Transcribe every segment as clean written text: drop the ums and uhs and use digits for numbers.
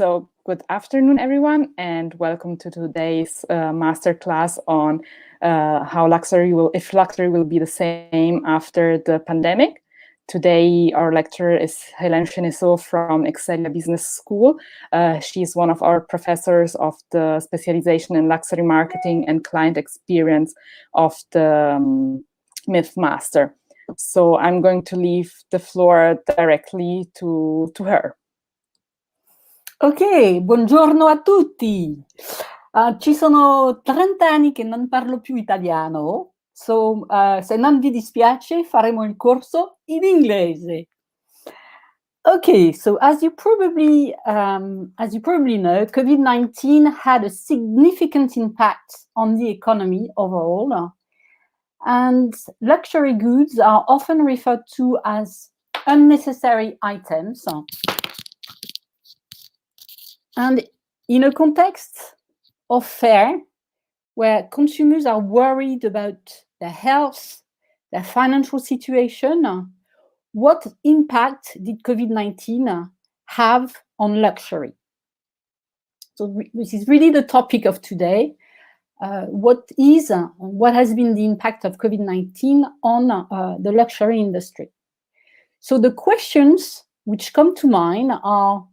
So good afternoon, everyone, and welcome to today's masterclass on if luxury will be the same after the pandemic. Today, our lecturer is Hélène Chenesseau from Excelia Business School. She's one of our professors of the specialization in luxury marketing and client experience of the MIF Master. So I'm going to leave the floor directly to her. Ok, buongiorno a tutti. Ci sono 30 anni che non parlo più italiano, se non vi dispiace faremo il corso in inglese. Okay, so as you probably know, COVID-19 had a significant impact on the economy overall, and luxury goods are often referred to as unnecessary items. And in a context of fear, where consumers are worried about their health, their financial situation, what impact did COVID-19 have on luxury? So this is really the topic of today. What has been the impact of COVID-19 on the luxury industry? So the questions which come to mind are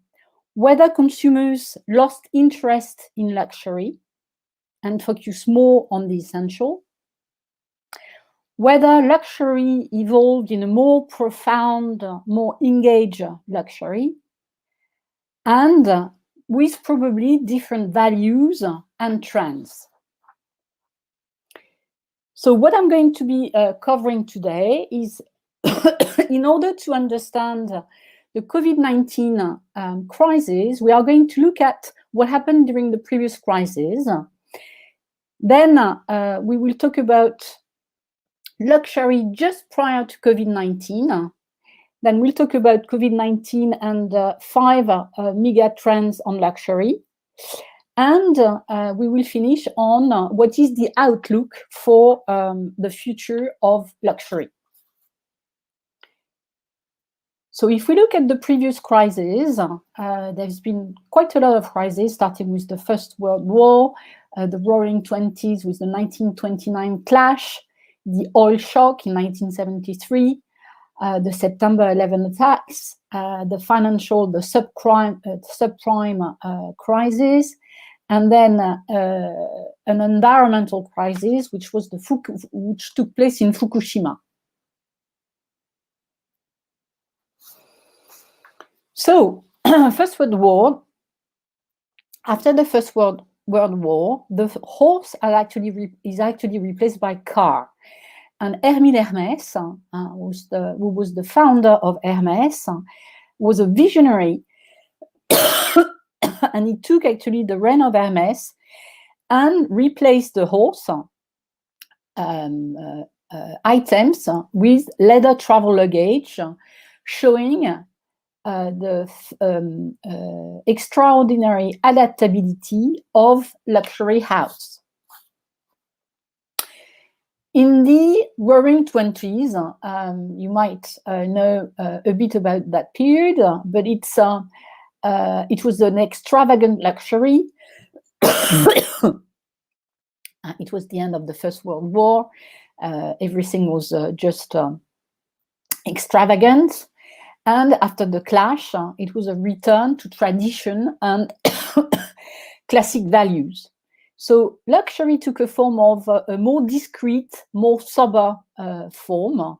whether consumers lost interest in luxury and focus more on the essential, whether luxury evolved in a more profound, more engaged luxury, and with probably different values and trends. So what I'm going to be covering today is, in order to understand the COVID-19 crisis, we are going to look at what happened during the previous crisis. Then we will talk about luxury just prior to COVID-19. Then we'll talk about COVID-19 and 5 mega trends on luxury. And we will finish on what is the outlook for the future of luxury. So if we look at the previous crises, there's been quite a lot of crises, starting with the First World War, the Roaring Twenties with the 1929 clash, the oil shock in 1973, the September 11 attacks, the subprime crisis, and then an environmental crisis, which took place in Fukushima. So, First World War. After the First World War, the horse is actually replaced by car. And Émile Hermès, who was the founder of Hermès, was a visionary, and he took actually the reign of Hermès and replaced the horse items with leather travel luggage, showing the extraordinary adaptability of luxury house. In the Roaring Twenties, you might know a bit about that period, but it was an extravagant luxury. It was the end of the First World War. Everything was just extravagant. And after the clash, it was a return to tradition and classic values. So luxury took a form of a more discreet, more sober form.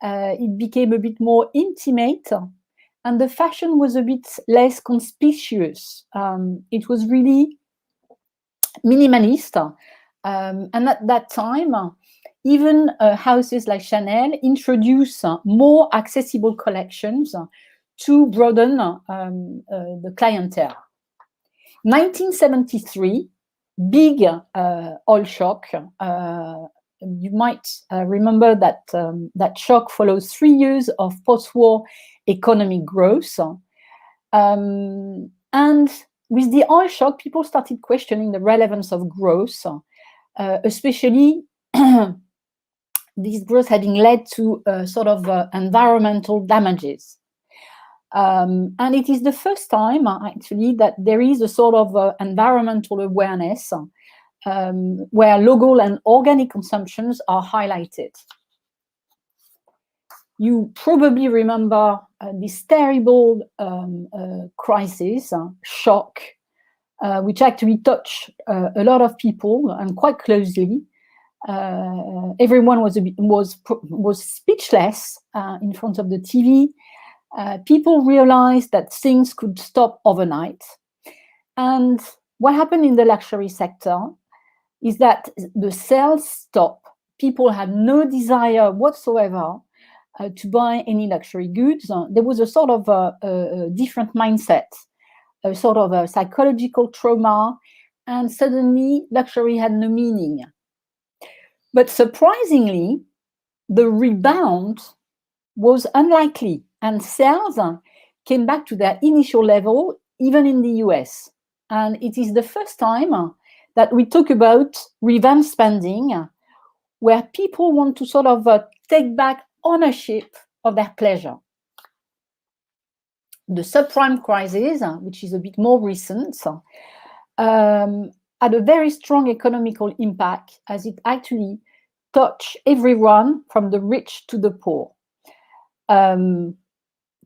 It became a bit more intimate, and the fashion was a bit less conspicuous. It was really minimalist. And at that time, even houses like Chanel introduced more accessible collections to broaden the clientele. 1973, big oil shock. You might remember that that shock follows 3 years of post-war economic growth. And with the oil shock, people started questioning the relevance of growth, especially this growth having led to sort of environmental damages. And it is the first time, actually, that there is a sort of environmental awareness where local and organic consumptions are highlighted. You probably remember this terrible crisis, shock, which actually touched a lot of people and quite closely. Everyone was speechless in front of the TV. People realized that things could stop overnight. And what happened in the luxury sector is that the sales stopped. People had no desire whatsoever to buy any luxury goods. There was a sort of a different mindset, a sort of a psychological trauma, and suddenly luxury had no meaning. But surprisingly, the rebound was unlikely, and sales came back to their initial level, even in the US. And it is the first time that we talk about revenge spending, where people want to sort of take back ownership of their pleasure. The subprime crisis, which is a bit more recent, had a very strong economical impact, as it actually touched everyone from the rich to the poor.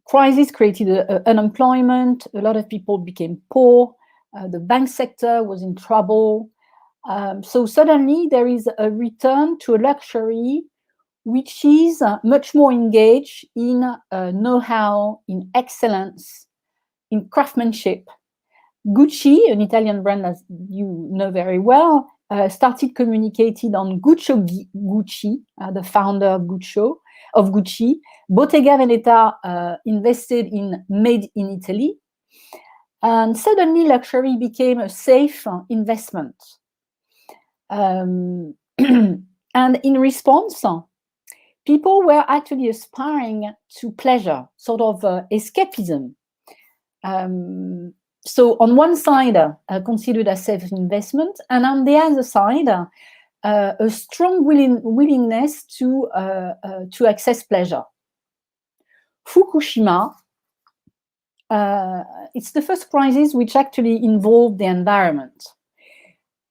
Crisis created unemployment. A lot of people became poor. The bank sector was in trouble. So suddenly there is a return to a luxury which is much more engaged in know-how, in excellence, in craftsmanship. Gucci, an Italian brand as you know very well, started communicating on Gucci, the founder of Gucci. Bottega Veneta invested in Made in Italy. And suddenly luxury became a safe investment. And in response, people were actually aspiring to pleasure, sort of escapism. So on one side, considered as safe investment, and on the other side, a strong willingness to access pleasure. Fukushima, it's the first crisis which actually involved the environment.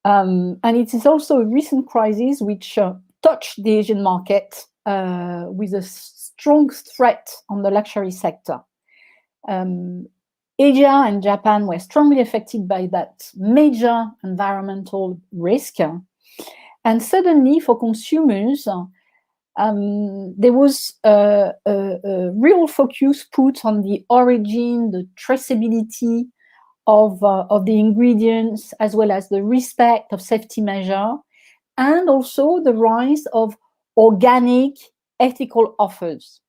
And it is also a recent crisis which touched the Asian market with a strong threat on the luxury sector. Asia and Japan were strongly affected by that major environmental risk. And suddenly, for consumers, there was a real focus put on the origin, the traceability of the ingredients, as well as the respect of safety measures, and also the rise of organic, ethical offers.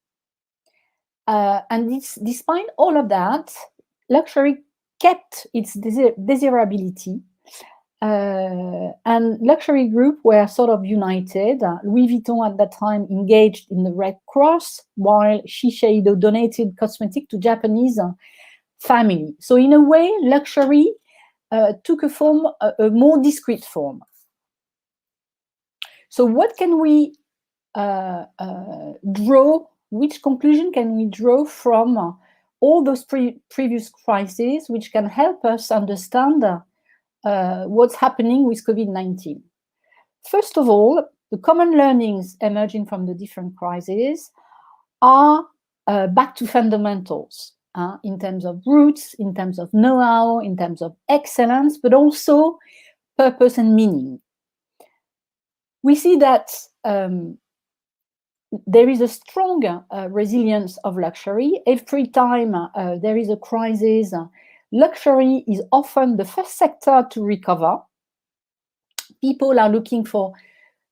And despite all of that, luxury kept its desirability, and luxury groups were sort of united. Louis Vuitton at that time engaged in the Red Cross, while Shiseido donated cosmetics to Japanese family. So in a way, luxury took a form, a more discreet form. So what can we draw? Which conclusion can we draw from all those previous crises, which can help us understand what's happening with COVID-19? First of all, the common learnings emerging from the different crises are back to fundamentals in terms of roots, in terms of know-how, in terms of excellence, but also purpose and meaning. We see that there is a strong resilience of luxury. Every time there is a crisis, luxury is often the first sector to recover. People are looking for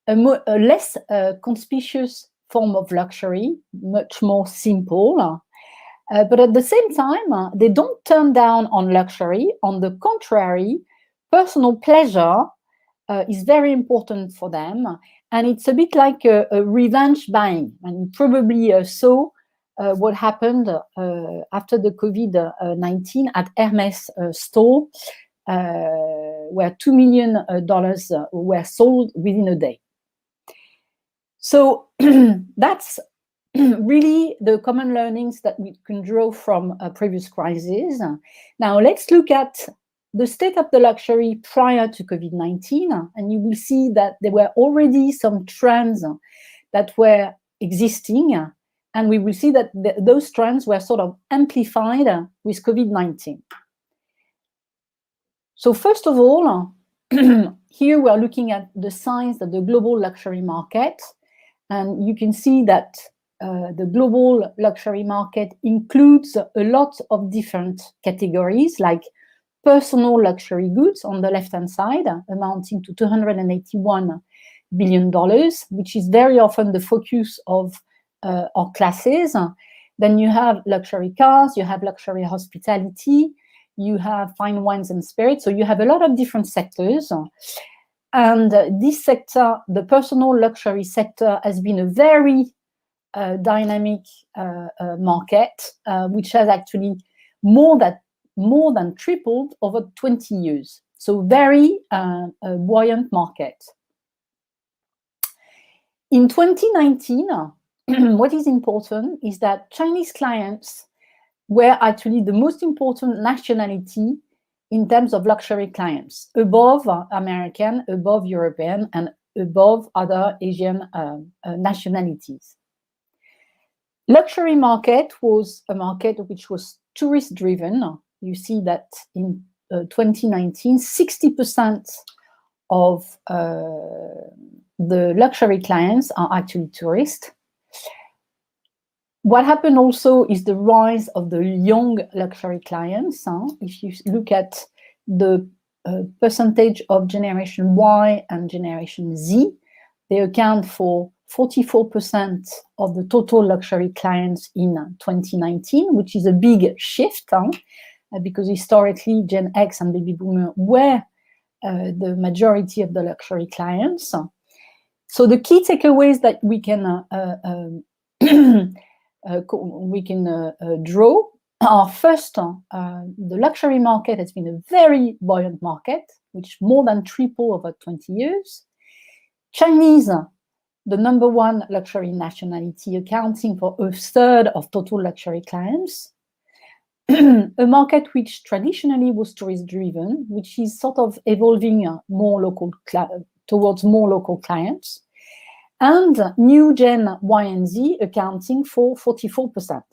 a less conspicuous form of luxury, much more simple. But at the same time, they don't turn down on luxury. On the contrary, personal pleasure is very important for them. And it's a bit like a revenge buying. And you probably saw what happened after the COVID-19 at Hermes store, where $2 million were sold within a day. So that's really the common learnings that we can draw from previous crises. Now, let's look at the state of the luxury prior to COVID-19, and you will see that there were already some trends that were existing, and we will see that those trends were sort of amplified with COVID-19. So first of all, here we are looking at the size of the global luxury market, and you can see that the global luxury market includes a lot of different categories, like personal luxury goods on the left-hand side, amounting to $281 billion, which is very often the focus of our classes. Then you have luxury cars, you have luxury hospitality, you have fine wines and spirits. So you have a lot of different sectors. And this sector, the personal luxury sector, has been a very dynamic market, which has actually more than tripled over 20 years. So very buoyant market. In 2019, what is important is that Chinese clients were actually the most important nationality in terms of luxury clients, above American, above European, and above other Asian nationalities. Luxury market was a market which was tourist-driven. You see that in 2019, 60% of the luxury clients are actually tourists. What happened also is the rise of the young luxury clients. If you look at the percentage of Generation Y and Generation Z, they account for 44% of the total luxury clients in 2019, which is a big shift, because historically Gen X and Baby Boomer were the majority of the luxury clients. So the key takeaways that we can draw are first, the luxury market has been a very buoyant market, which more than tripled over 20 years. Chinese, the number one luxury nationality, accounting for a third of total luxury clients. A market which traditionally was tourist-driven, which is sort of evolving towards more local clients. And new Gen Y and Z accounting for 44%.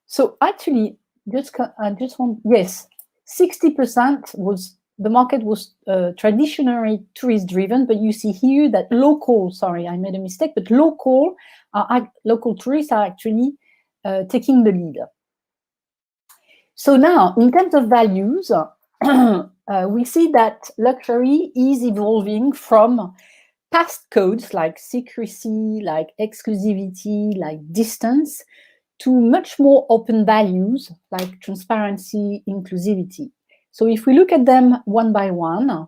So actually, 60% was, the market was traditionally tourist-driven, but you see here that local tourists are actually taking the lead. So now, in terms of values, we see that luxury is evolving from past codes like secrecy, like exclusivity, like distance, to much more open values like transparency, inclusivity. So if we look at them one by one,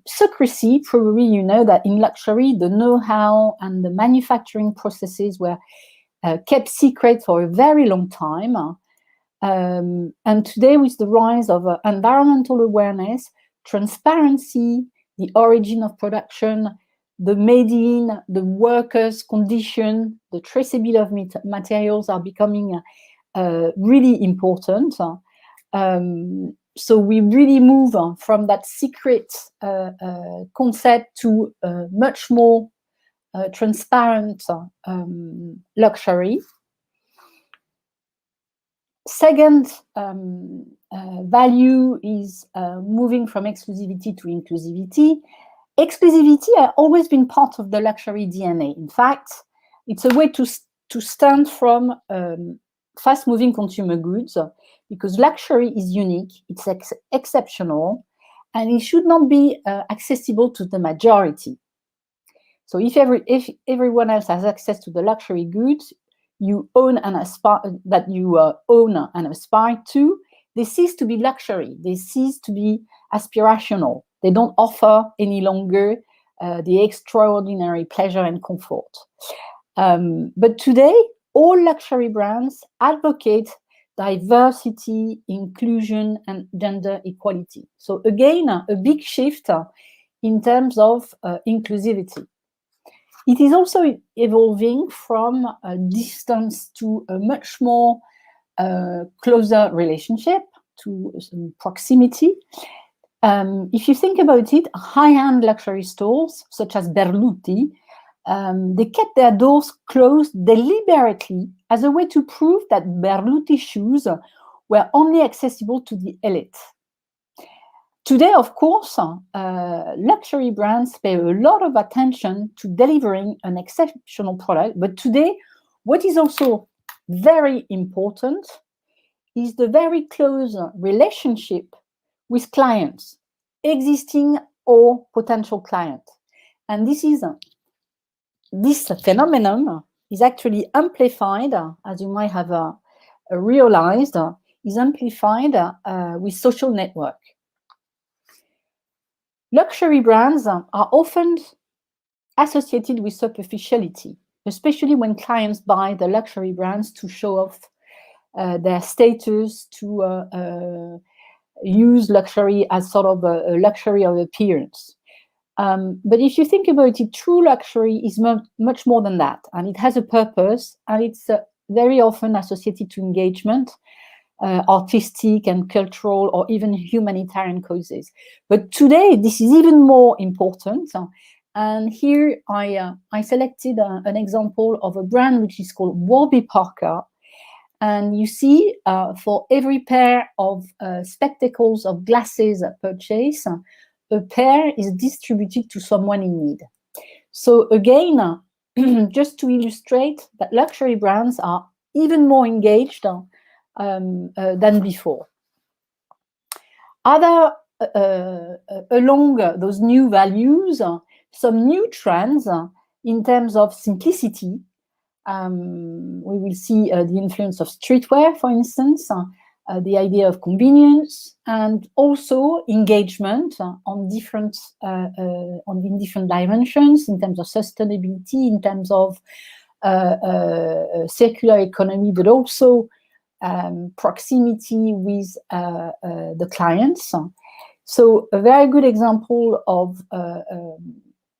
secrecy, probably you know that in luxury, the know-how and the manufacturing processes were kept secret for a very long time. And today, with the rise of environmental awareness, transparency, the origin of production, the made in, the workers' condition, the traceability of materials are becoming really important. So we really move from that secret concept to much more transparent luxury. Second value is moving from exclusivity to inclusivity. Exclusivity has always been part of the luxury DNA. In fact, it's a way to stand from fast-moving consumer goods, because luxury is unique, it's exceptional, and it should not be accessible to the majority. So if everyone else has access to the luxury goods you own and aspire to, they cease to be luxury. They cease to be aspirational. They don't offer any longer the extraordinary pleasure and comfort. But today, all luxury brands advocate diversity, inclusion, and gender equality. So again, a big shift in terms of inclusivity. It is also evolving from a distance to a much more closer relationship, to some proximity. If you think about it, high-end luxury stores such as Berluti, they kept their doors closed deliberately as a way to prove that Berluti shoes were only accessible to the elite. Today, of course, luxury brands pay a lot of attention to delivering an exceptional product. But today, what is also very important is the very close relationship with clients, existing or potential clients. And this phenomenon is actually amplified, as you might have realized, is amplified with social network. Luxury brands are often associated with superficiality, especially when clients buy the luxury brands to show off their status, to use luxury as sort of a luxury of appearance. But if you think about it, true luxury is much more than that, and it has a purpose, and it's very often associated to engagement, artistic and cultural, or even humanitarian causes. But today, this is even more important. And here I selected an example of a brand which is called Warby Parker. And you see, for every pair of spectacles of glasses purchase, a pair is distributed to someone in need. So again, just to illustrate that luxury brands are even more engaged than before. Along those new values, some new trends in terms of simplicity. We will see the influence of streetwear, for instance, the idea of convenience, and also engagement in different dimensions, in terms of sustainability, in terms of circular economy, but also proximity with the clients. So a very good example of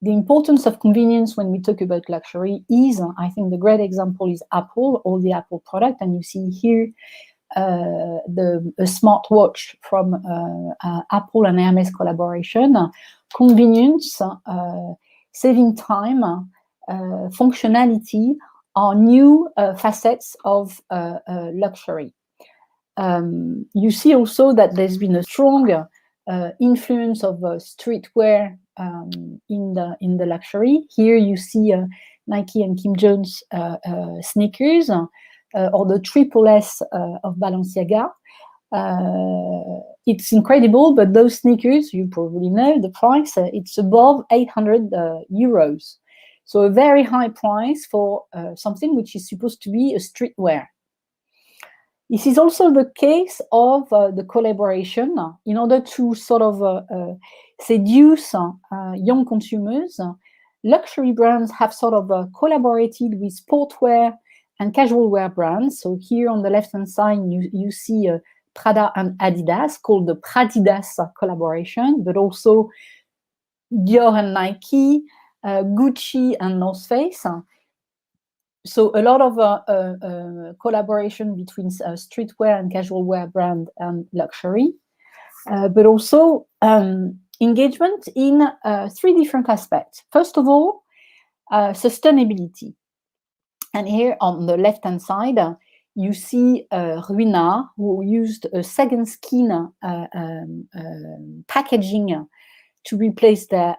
the importance of convenience when we talk about luxury is, I think the great example is Apple, all the Apple product. And you see here a smartwatch from Apple and Hermes collaboration. Convenience, saving time, functionality are new facets of luxury. You see also that there's been a strong influence of streetwear in the luxury. Here you see Nike and Kim Jones sneakers, or the Triple S of Balenciaga. It's incredible, but those sneakers, you probably know the price, it's above 800 euros. So a very high price for something which is supposed to be a streetwear. This is also the case of the collaboration. In order to sort of seduce young consumers, luxury brands have sort of collaborated with sportwear and casual wear brands. So here on the left-hand side, you see Prada and Adidas, called the Pradidas collaboration, but also Dior and Nike, Gucci and North Face. So a lot of collaboration between streetwear and casual wear brand and luxury, but also engagement in 3 different aspects. First of all, sustainability. And here on the left-hand side, you see Ruina, who used a second skin packaging to replace their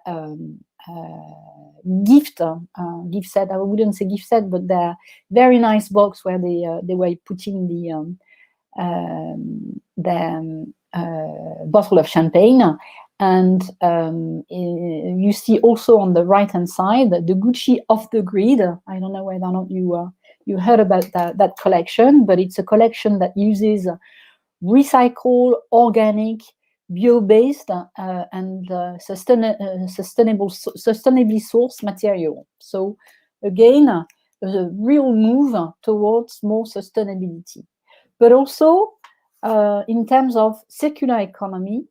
gift set. I wouldn't say gift set, but the very nice box where they were putting the bottle of champagne. And you see also on the right-hand side the Gucci Off the Grid. I don't know whether or not you heard about that collection, but it's a collection that uses recycled, organic, bio-based and sustainably sourced material. So again, a real move towards more sustainability. But also in terms of circular economy,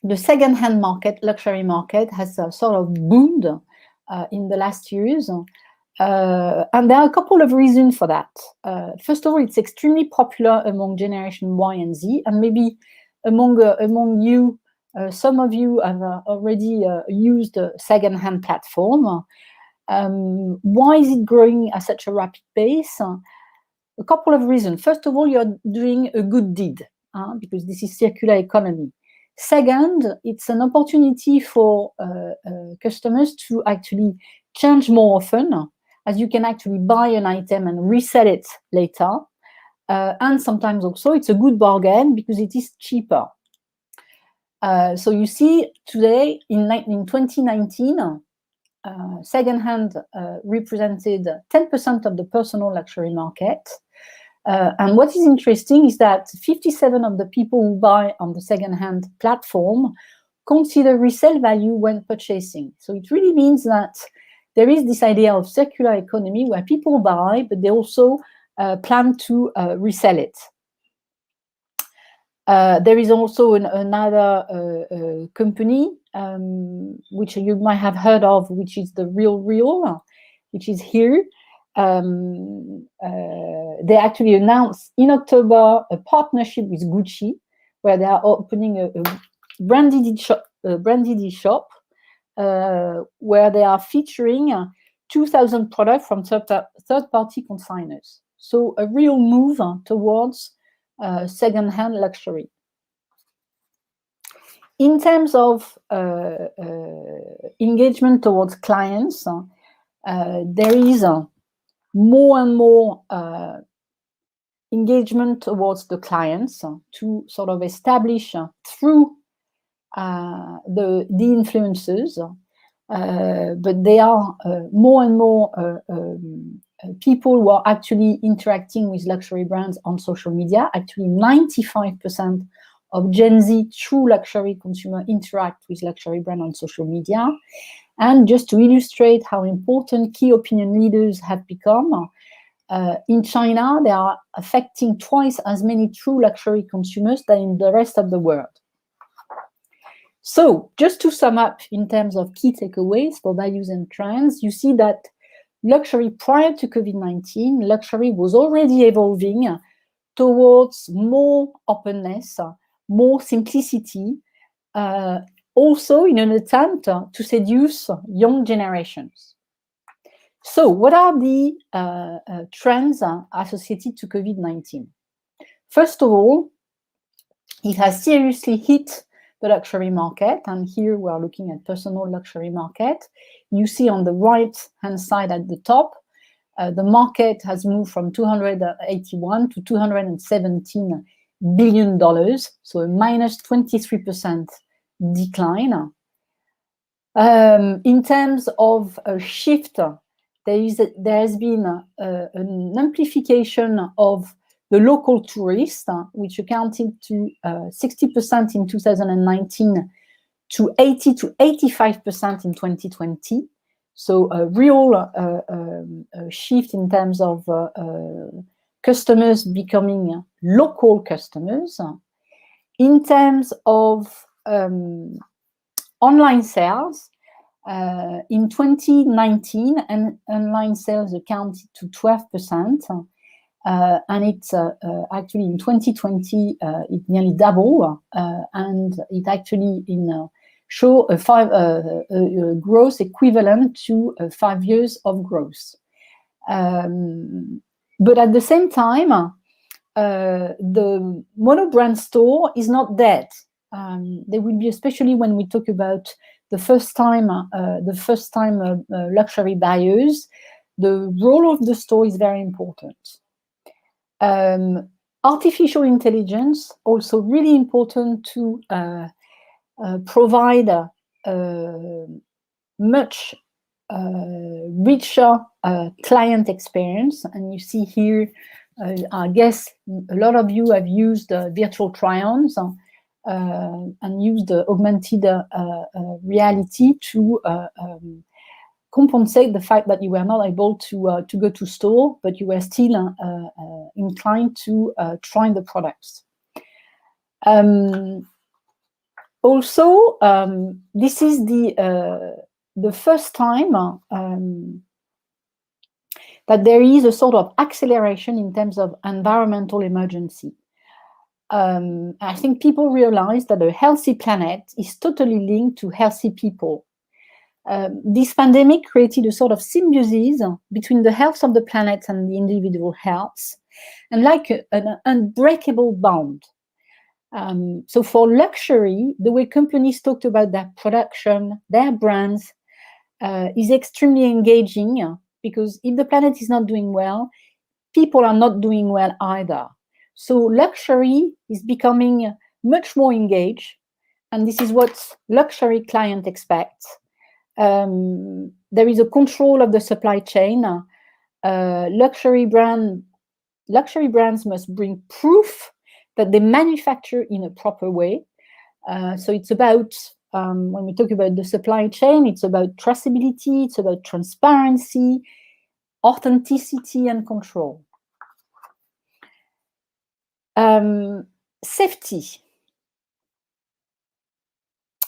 the second-hand market, luxury market, has sort of boomed in the last years. And there are a couple of reasons for that. First of all, it's extremely popular among Generation Y and Z, and maybe among you, some of you have already used a second-hand platform. Why is it growing at such a rapid pace? A couple of reasons. First of all, you're doing a good deed, because this is circular economy. Second, it's an opportunity for customers to actually change more often, as you can actually buy an item and resell it later. And sometimes also it's a good bargain because it is cheaper. So you see today in 2019, second-hand represented 10% of the personal luxury market. And what is interesting is that 57% of the people who buy on the second-hand platform consider resale value when purchasing. So it really means that there is this idea of circular economy where people buy, but they also plan to resell it. There is also another company which you might have heard of, which is The Real, which is here. They actually announced in October a partnership with Gucci, where they are opening a branded e-shop, where they are featuring 2,000 products from third-party consigners. So a real move towards second-hand luxury. In terms of engagement towards clients, there is more and more engagement towards the clients to sort of establish through the influencers, but there are more and more people who are actually interacting with luxury brands on social media. Actually, 95% of Gen Z true luxury consumer interact with luxury brand on social media. And just to illustrate how important key opinion leaders have become, in China, they are affecting twice as many true luxury consumers than in the rest of the world. So just to sum up in terms of key takeaways for values and trends, you see that luxury prior to COVID-19, luxury was already evolving towards more openness, more simplicity, also in an attempt to seduce young generations. So what are the trends associated to COVID-19? First of all, it has seriously hit the luxury market, and here we are looking at personal luxury market. You see on the right-hand side at the top, the market has moved from $281 to $217 billion, so a minus 23% decline. In terms of a shift, there has been an amplification of the local tourists, which accounted to 60% in 2019 to 80 to 85% in 2020. So a real shift in terms of customers becoming local customers. In terms of online sales, in 2019, and online sales accounted to 12%, and it's actually in 2020 it nearly doubled, and it actually show a growth equivalent to 5 years of growth. But at the same time, the monobrand store is not dead. There will be, especially when we talk about the first time luxury buyers, the role of the store is very important. Artificial intelligence, also really important to provide a much richer client experience. And you see here, I guess a lot of you have used virtual try-ons and used augmented reality to compensate the fact that you were not able to go to store, but you were still inclined to try the products. Also, this is the first time that there is a sort of acceleration in terms of environmental emergency. I think people realize that a healthy planet is totally linked to healthy people. This pandemic created a sort of symbiosis between the health of the planet and the individual health, and like an unbreakable bond. So for luxury, the way companies talked about their production, their brands, is extremely engaging, because if the planet is not doing well, people are not doing well either. So luxury is becoming much more engaged, and this is what luxury client expects. There is a control of the supply chain. Luxury brands must bring proof that they manufacture in a proper way. So it's about, when we talk about the supply chain, it's about traceability, it's about transparency, authenticity, and control. Safety.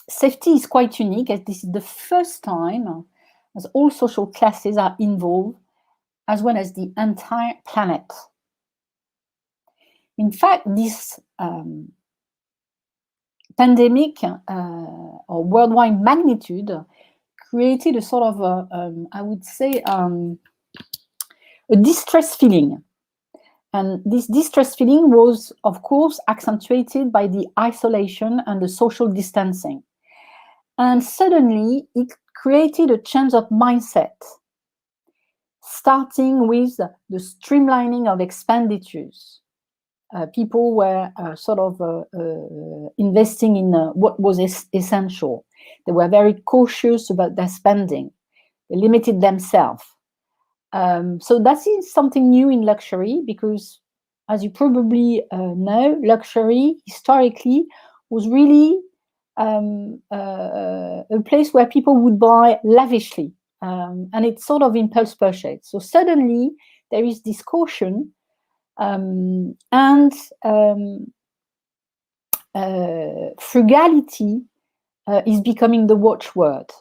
Safety is quite unique, as this is the first time as all social classes are involved, as well as the entire planet. In fact, this pandemic or worldwide magnitude created a sort of, I would say, a distress feeling. And this distress feeling was, of course, accentuated by the isolation and the social distancing. And suddenly, it created a change of mindset, starting with the streamlining of expenditures. People were sort of investing in what was essential. They were very cautious about their spending. They limited themselves. So that is something new in luxury, because, as you probably know, luxury historically was really a place where people would buy lavishly, and it's sort of impulse purchase. So suddenly there is this caution, and frugality is becoming the watchword.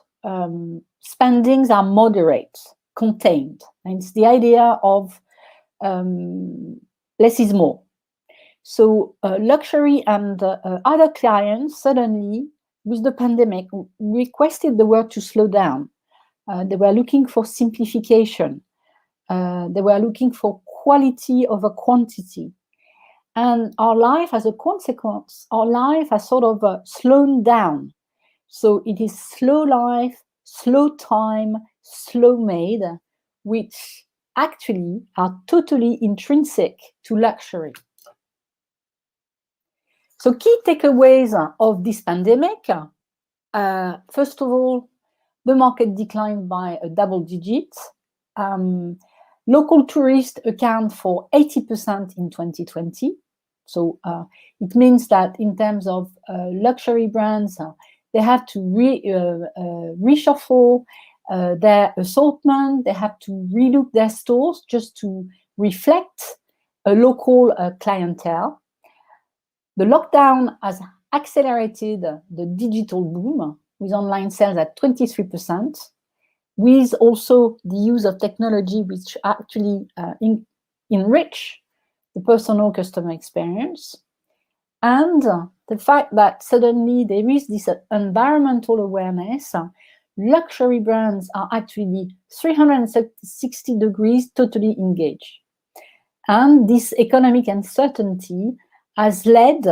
Spendings are moderate, contained, and it's the idea of less is more. So luxury and other clients suddenly, with the pandemic, requested the world to slow down. They were looking for simplification. They were looking for quality over quantity. And our life, as a consequence, our life has sort of slowed down. So it is slow life, slow time, slow made, which actually are totally intrinsic to luxury. So key takeaways of this pandemic. First of all, the market declined by a double digit. Local tourists account for 80% in 2020. So it means that in terms of luxury brands, they have to reshuffle their assortment. They have to relook their stores just to reflect a local clientele. The lockdown has accelerated the digital boom, with online sales at 23%, with also the use of technology which actually enrich the personal customer experience. And the fact that suddenly there is this environmental awareness, luxury brands are actually 360 degrees totally engaged. And this economic uncertainty has led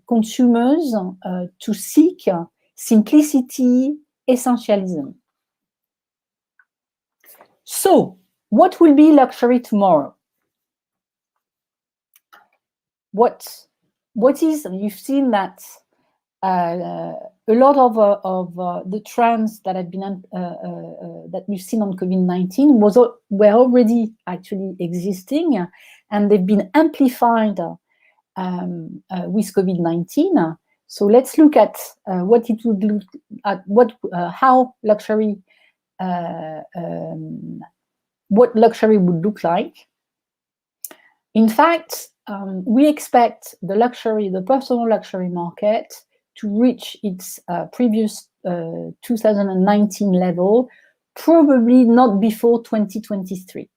consumers to seek simplicity, essentialism. So, what will be luxury tomorrow? What is, you've seen that a lot of the trends that have been that we've seen on COVID-19 were already actually existing, and they've been amplified with COVID-19. So let's look at what it would look at, how luxury, what luxury would look like. In fact, we expect the personal luxury market to reach its previous 2019 level, probably not before 2023.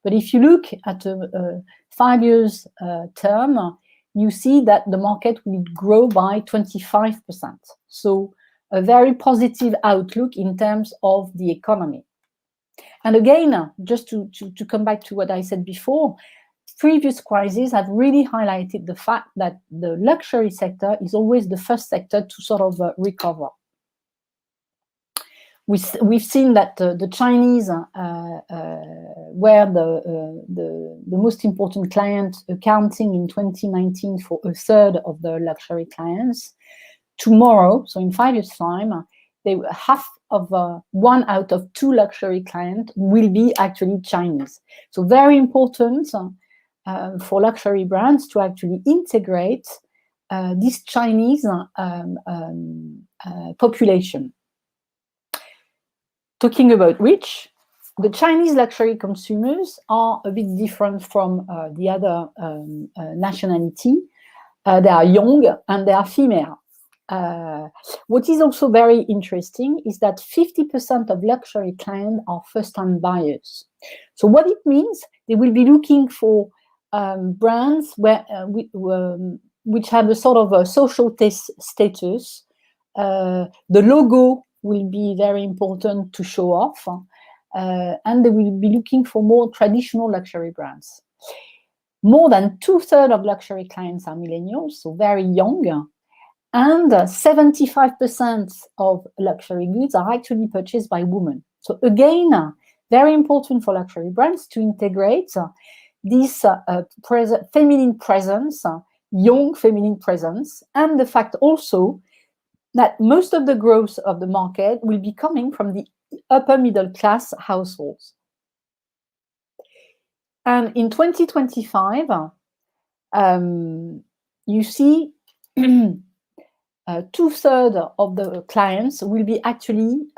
But if you look at a 5 years term, you see that the market will grow by 25%. So a very positive outlook in terms of the economy. And again, just to come back to what I said before, previous crises have really highlighted the fact that the luxury sector is always the first sector to sort of recover. We've seen that the Chinese were the most important client, accounting in 2019 for a third of the luxury clients. Tomorrow, so in 5 years' time, one out of two luxury clients will be actually Chinese. So very important for luxury brands to actually integrate this Chinese population. Talking about rich, the Chinese luxury consumers are a bit different from the other nationality. They are young and they are female. What is also very interesting is that 50% of luxury clients are first-time buyers. So what it means, they will be looking for brands which have a sort of a social status. The logo will be very important to show off, and they will be looking for more traditional luxury brands. More than 2/3 of luxury clients are millennials, so very young, and 75% of luxury goods are actually purchased by women. So again, very important for luxury brands to integrate this feminine presence, young feminine presence, and the fact also that most of the growth of the market will be coming from the upper middle class households. And in 2025, you see 2/3 of the clients will be actually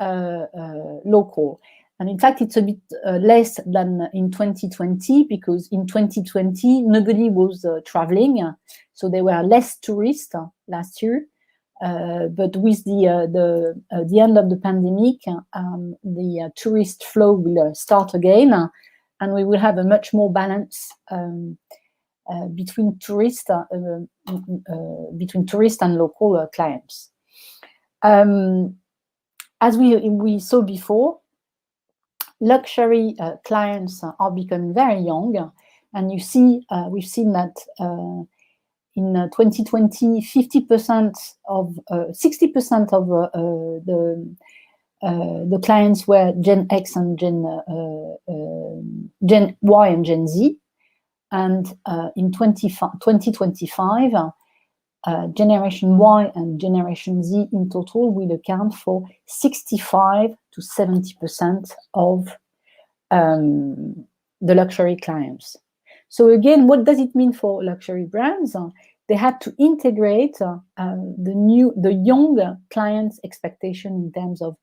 local. And in fact, it's a bit less than in 2020, because in 2020, nobody was traveling. So there were less tourists last year. But with the end of the pandemic, the tourist flow will start again, and we will have a much more balance between tourists and local clients. As we saw before, luxury clients are becoming very young, and you see we've seen that. In 2020, 60% of the clients were Gen X and Gen Y and Gen Z, and in 2025, Generation Y and Generation Z in total will account for 65 to 70% of the luxury clients. So again, what does it mean for luxury brands? They had to integrate the young clients' expectation in terms of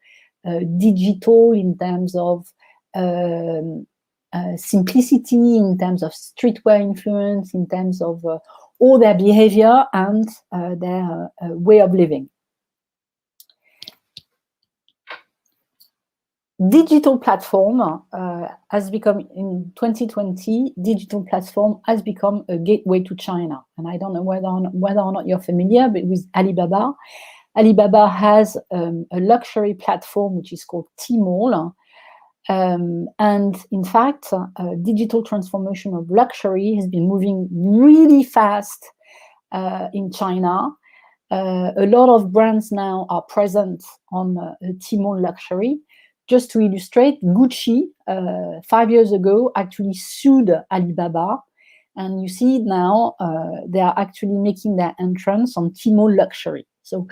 digital, in terms of simplicity, in terms of streetwear influence, in terms of all their behavior and their way of living. Digital platform has become, in 2020, digital platform has become a gateway to China. And I don't know whether or not you're familiar, but with Alibaba. Alibaba has a luxury platform which is called Tmall. And in fact, digital transformation of luxury has been moving really fast in China. A lot of brands now are present on Tmall luxury. Just to illustrate, Gucci, 5 years ago, actually sued Alibaba. And you see now they are actually making their entrance on Tmall luxury. So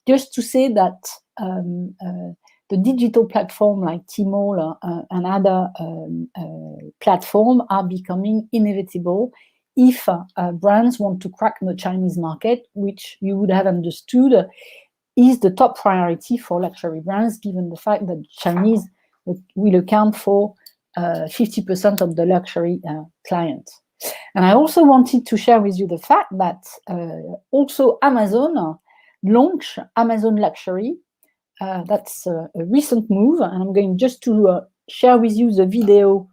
just to say that the digital platform like Tmall and other platforms are becoming inevitable if brands want to crack the Chinese market, which you would have understood is the top priority for luxury brands, given the fact that Chinese will account for 50% of the luxury clients. And I also wanted to share with you the fact that also Amazon launched Amazon Luxury. That's a recent move, and I'm going just to share with you the video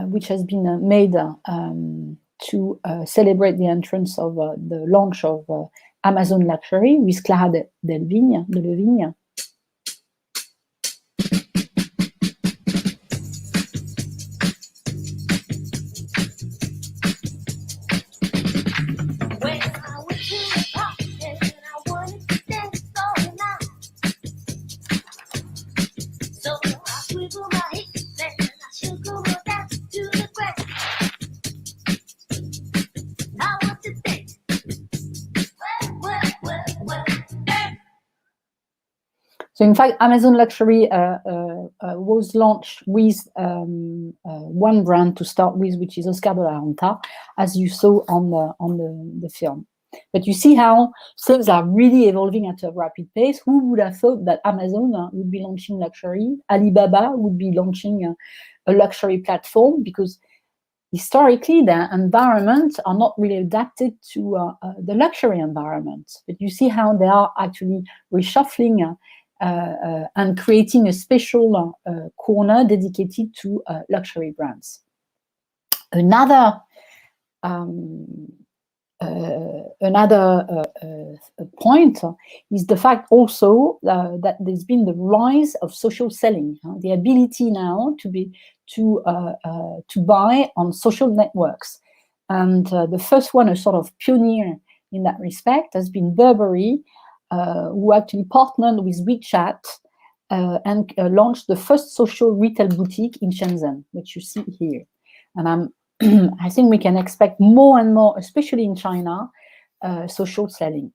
which has been made to celebrate the entrance of the launch of Amazon Luxury with Clara Delevingne. So in fact, Amazon Luxury was launched with one brand to start with, which is Oscar de la Renta, as you saw on the film. But you see how things are really evolving at a rapid pace. Who would have thought that Amazon would be launching luxury? Alibaba would be launching a luxury platform, because historically the environments are not really adapted to the luxury environment. But you see how they are actually reshuffling and creating a special corner dedicated to luxury brands. Another point is the fact also that there's been the rise of social selling, the ability now to buy on social networks. And the first one, a sort of pioneer in that respect, has been Burberry, who actually partnered with WeChat and launched the first social retail boutique in Shenzhen, which you see here. And I think we can expect more and more, especially in China, social selling.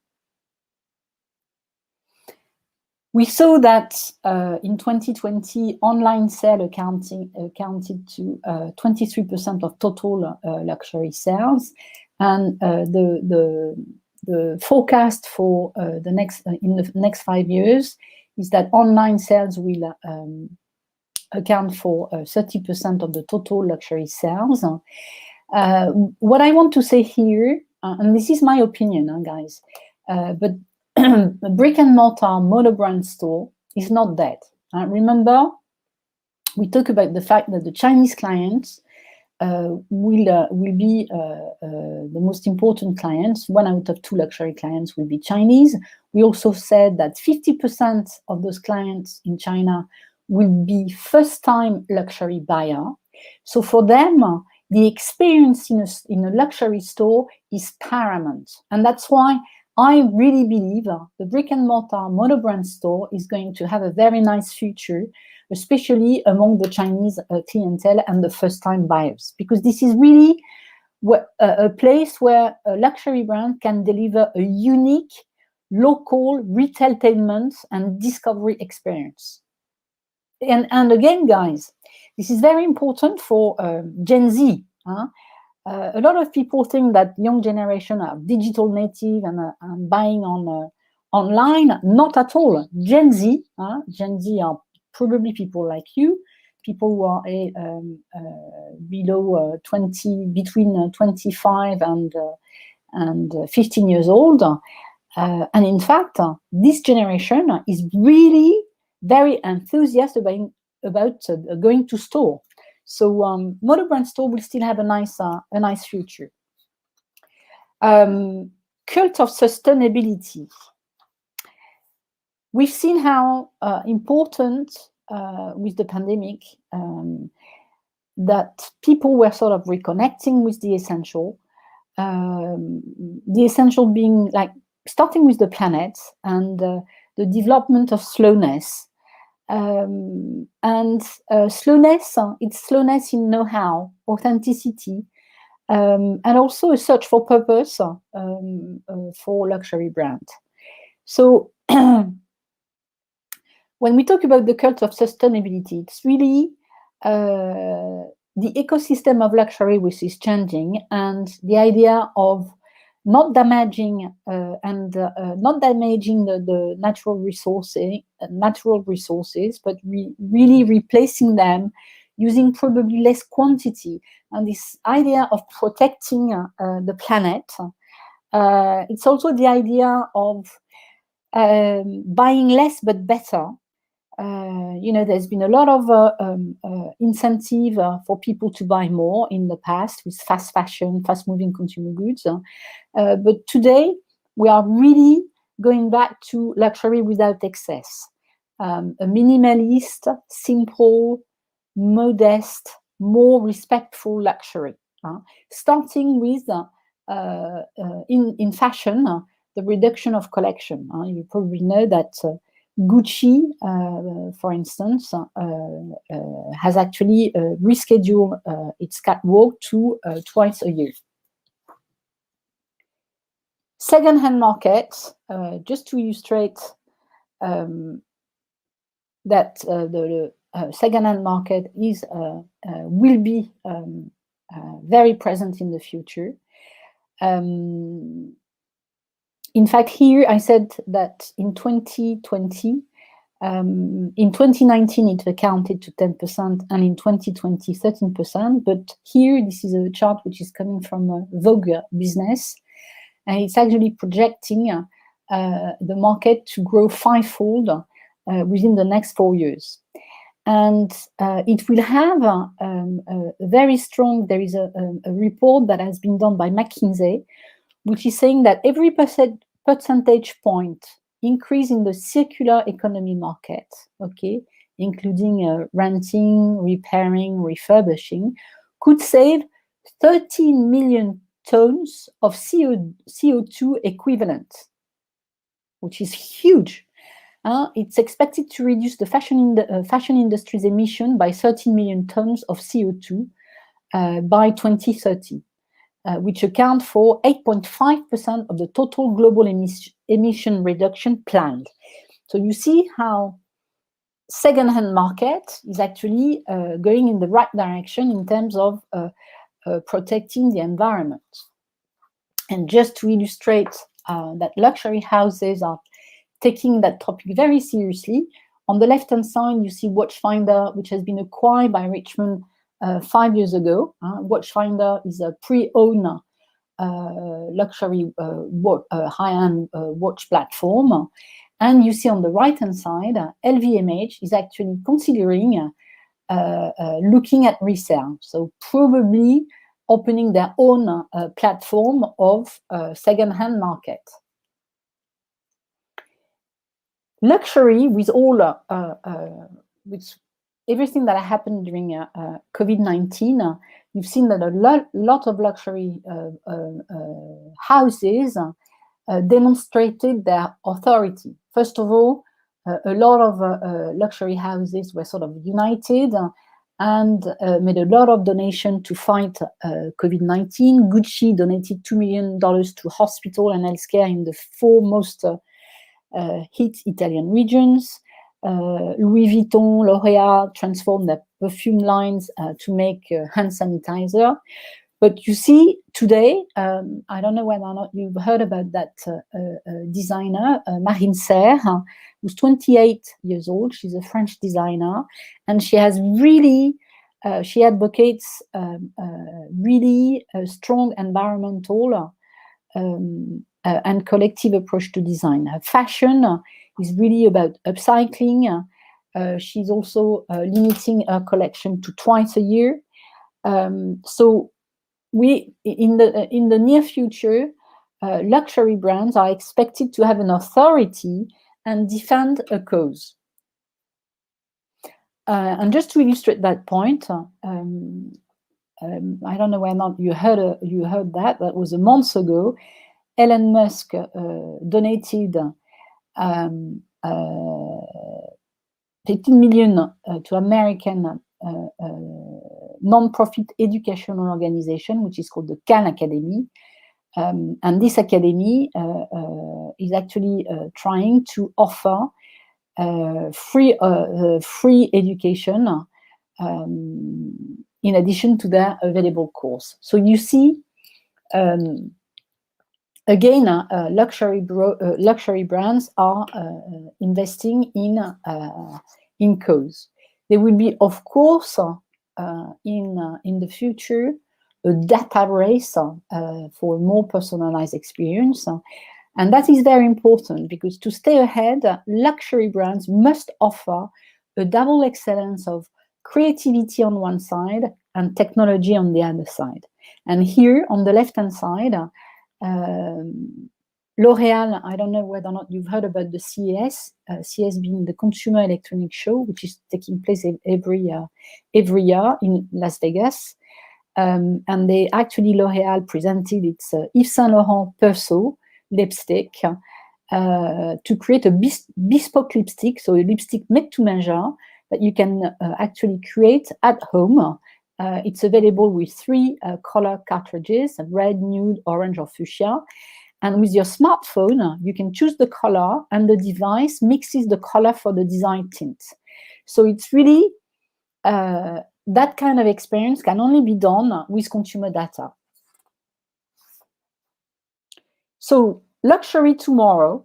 We saw that in 2020, online sale accounted to 23% of total luxury sales, and the forecast for the next 5 years is that online sales will account for 30% of the total luxury sales. What I want to say here, and this is my opinion, guys, but a brick and mortar monobrand store is not dead. Remember, we talk about the fact that the Chinese clients will be the most important clients. 1 out of 2 luxury clients will be Chinese. We also said that 50% of those clients in China will be first-time luxury buyer. So for them, the experience in a luxury store is paramount. And that's why I really believe the brick-and-mortar monobrand store is going to have a very nice future, especially among the Chinese clientele and the first-time buyers, because this is really a place where a luxury brand can deliver a unique local retailtainment and discovery experience. And again, guys, this is very important for Gen Z. A lot of people think that young generation are digital native and buying online. Not at all. Gen Z are probably people like you, people who are below 20, between 25 and 15 years old. And in fact, this generation is really very enthusiastic about going to store. So monobrand store will still have a nice future. Cult of sustainability. We've seen how important with the pandemic that people were sort of reconnecting with the essential being like starting with the planet and the development of slowness. Slowness, it's slowness in know-how, authenticity, and also a search for purpose for luxury brand. So when we talk about the cult of sustainability, it's really the ecosystem of luxury which is changing, and the idea of not damaging the natural resources, but really replacing them using probably less quantity. And this idea of protecting the planet, it's also the idea of buying less but better. There's been a lot of incentive for people to buy more in the past with fast fashion, fast-moving consumer goods. But today, we are really going back to luxury without excess. A minimalist, simple, modest, more respectful luxury. Starting with, in fashion, the reduction of collection. You probably know that Gucci, for instance, has actually rescheduled its catwalk to twice a year. Second-hand markets, just to illustrate that the second-hand market will be very present in the future. In fact, here I said that in 2020, in 2019 it accounted to 10%, and in 2020 13%. But here, this is a chart which is coming from Vogue Business, and it's actually projecting the market to grow fivefold within the next 4 years. And it will have a very strong, there is a report that has been done by McKinsey, which is saying that every percentage point increase in the circular economy market, okay, including renting, repairing, refurbishing, could save 13 million tons of CO2 equivalent, which is huge. It's expected to reduce the fashion industry's emission by 13 million tons of CO2 by 2030. Which account for 8.5% of the total global emission reduction planned. So you see how second-hand market is actually going in the right direction in terms of protecting the environment. And just to illustrate that luxury houses are taking that topic very seriously, on the left-hand side, you see Watchfinder, which has been acquired by Richemont 5 years ago. Watchfinder is a pre-owned luxury high-end watch platform. And you see on the right-hand side, LVMH is actually considering looking at resale. So probably opening their own platform of second-hand market. Luxury, with all with everything that happened during COVID-19, you've seen that a lot of luxury houses demonstrated their authority. First of all, a lot of luxury houses were sort of united and made a lot of donation to fight COVID-19. Gucci donated $2 million to hospital and healthcare in the 4 most hit Italian regions. Louis Vuitton, L'Oréal transformed their perfume lines to make hand sanitizer. But you see today, I don't know whether or not you've heard about that designer, Marine Serre, who's 28 years old. She's a French designer, and she has really, she advocates really a strong environmental and collective approach to design. Her fashion is really about upcycling. She's also limiting her collection to twice a year. So we, in the near future, luxury brands are expected to have an authority and defend a cause. And just to illustrate that point, I don't know whether or not you heard that. That was a month ago. Elon Musk donated 15 million to American non-profit educational organization, which is called the Khan Academy. And this academy is actually trying to offer free education in addition to their available course. So you see, again, luxury brands are investing in cause. There will be, of course, in the future a data race for more personalized experience. And that is very important because to stay ahead, luxury brands must offer a double excellence of creativity on one side and technology on the other side. And here on the left-hand side, L'Oréal, I don't know whether or not you've heard about the CES, CES being the Consumer Electronics Show, which is taking place every year in Las Vegas. And they actually, L'Oréal presented its Yves Saint Laurent Perso lipstick to create a bespoke lipstick, so a lipstick made to measure that you can actually create at home. It's available with 3 color cartridges, red, nude, orange, or fuchsia. And with your smartphone, you can choose the color and the device mixes the color for the design tint. So it's really, that kind of experience can only be done with consumer data. So luxury tomorrow,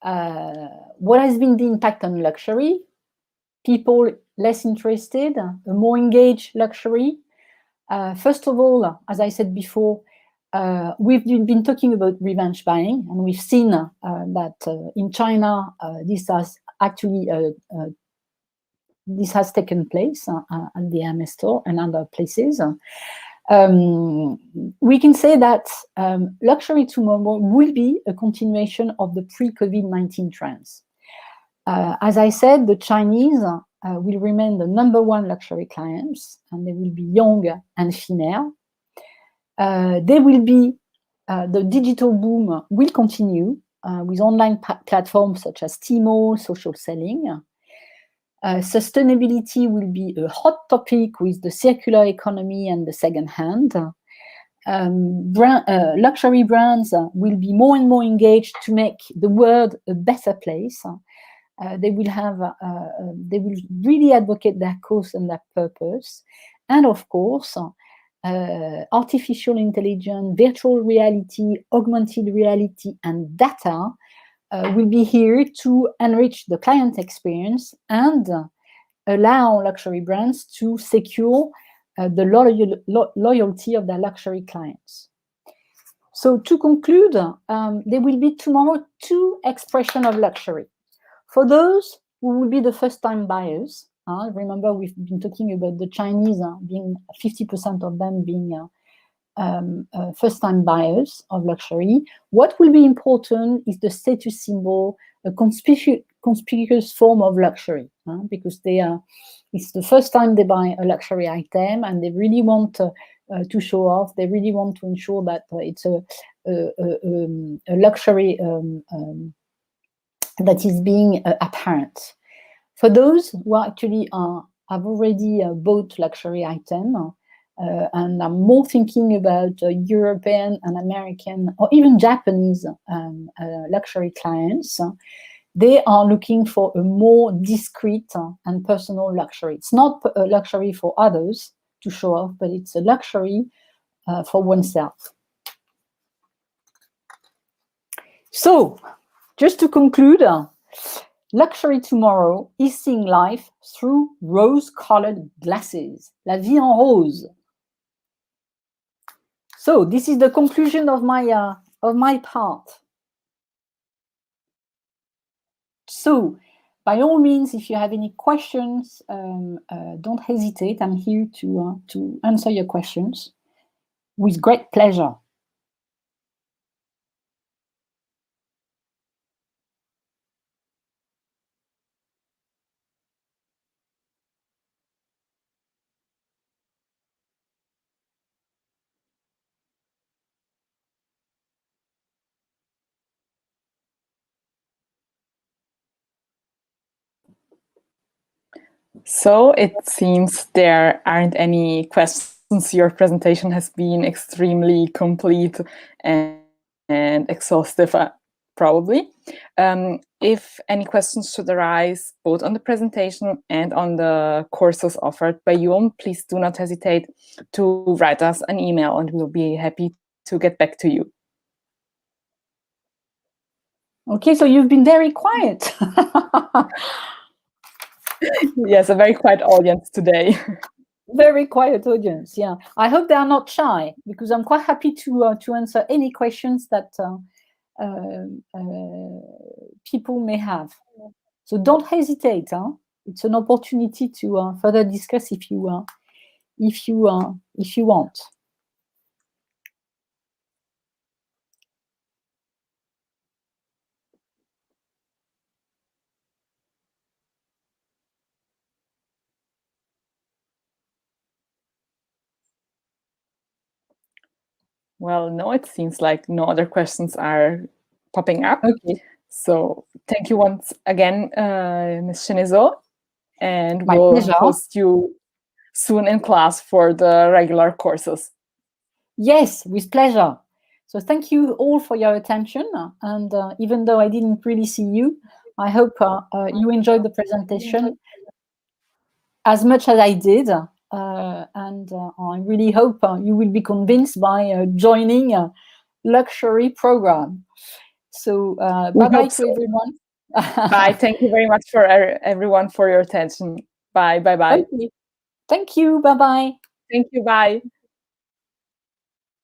what has been the impact on luxury? People less interested, a more engaged luxury. First of all, as I said before, we've been talking about revenge buying, and we've seen that in China, this has actually this has taken place at the Hermès store and other places. We can say that luxury tomorrow will be a continuation of the pre-COVID-19 trends. As I said, the Chinese will remain the #1 luxury clients, and they will be young and female. They will be, the digital boom will continue with online platforms such as Tmall, social selling. Sustainability will be a hot topic with the circular economy and the second-hand. Luxury brands will be more and more engaged to make the world a better place. They will really advocate their cause and their purpose. And of course, artificial intelligence, virtual reality, augmented reality, and data will be here to enrich the client experience and allow luxury brands to secure the loyalty of their luxury clients. So to conclude, there will be tomorrow 2 expressions of luxury. For those who will be the first-time buyers, remember we've been talking about the Chinese being 50% of them being first-time buyers of luxury. What will be important is the status symbol, a conspicuous form of luxury, because it's the first time they buy a luxury item, and they really want to show off. They really want to ensure that it's a luxury that is being apparent. For those who actually have already bought luxury item and are more thinking about European and American or even Japanese luxury clients, they are looking for a more discreet and personal luxury. It's not a luxury for others to show off, but it's a luxury for oneself. So, just to conclude, luxury tomorrow is seeing life through rose-colored glasses. La vie en rose. So this is the conclusion of my part. So, by all means, if you have any questions, don't hesitate. I'm here to answer your questions with great pleasure. So it seems there aren't any questions. Your presentation has been extremely complete and exhaustive, probably. If any questions should arise, both on the presentation and on the courses offered by you, please do not hesitate to write us an email, and we'll be happy to get back to you. Okay, so you've been very quiet. Yes, a very quiet audience today. Very quiet audience. Yeah, I hope they are not shy, because I'm quite happy to answer any questions that people may have. So don't hesitate. It's an opportunity to further discuss if you want. Well, no, it seems like no other questions are popping up. Okay. So thank you once again, Ms. Shinizo, and My we'll pleasure. host you soon in class for the regular courses. Yes, with pleasure. So thank you all for your attention. And even though I didn't really see you, I hope you enjoyed the presentation as much as I did. And I really hope you will be convinced by joining a luxury program. So bye-bye to everyone. Bye. Thank you very much for everyone for your attention. Bye. Bye-bye. Okay. Thank you. Bye-bye. Thank you. Bye.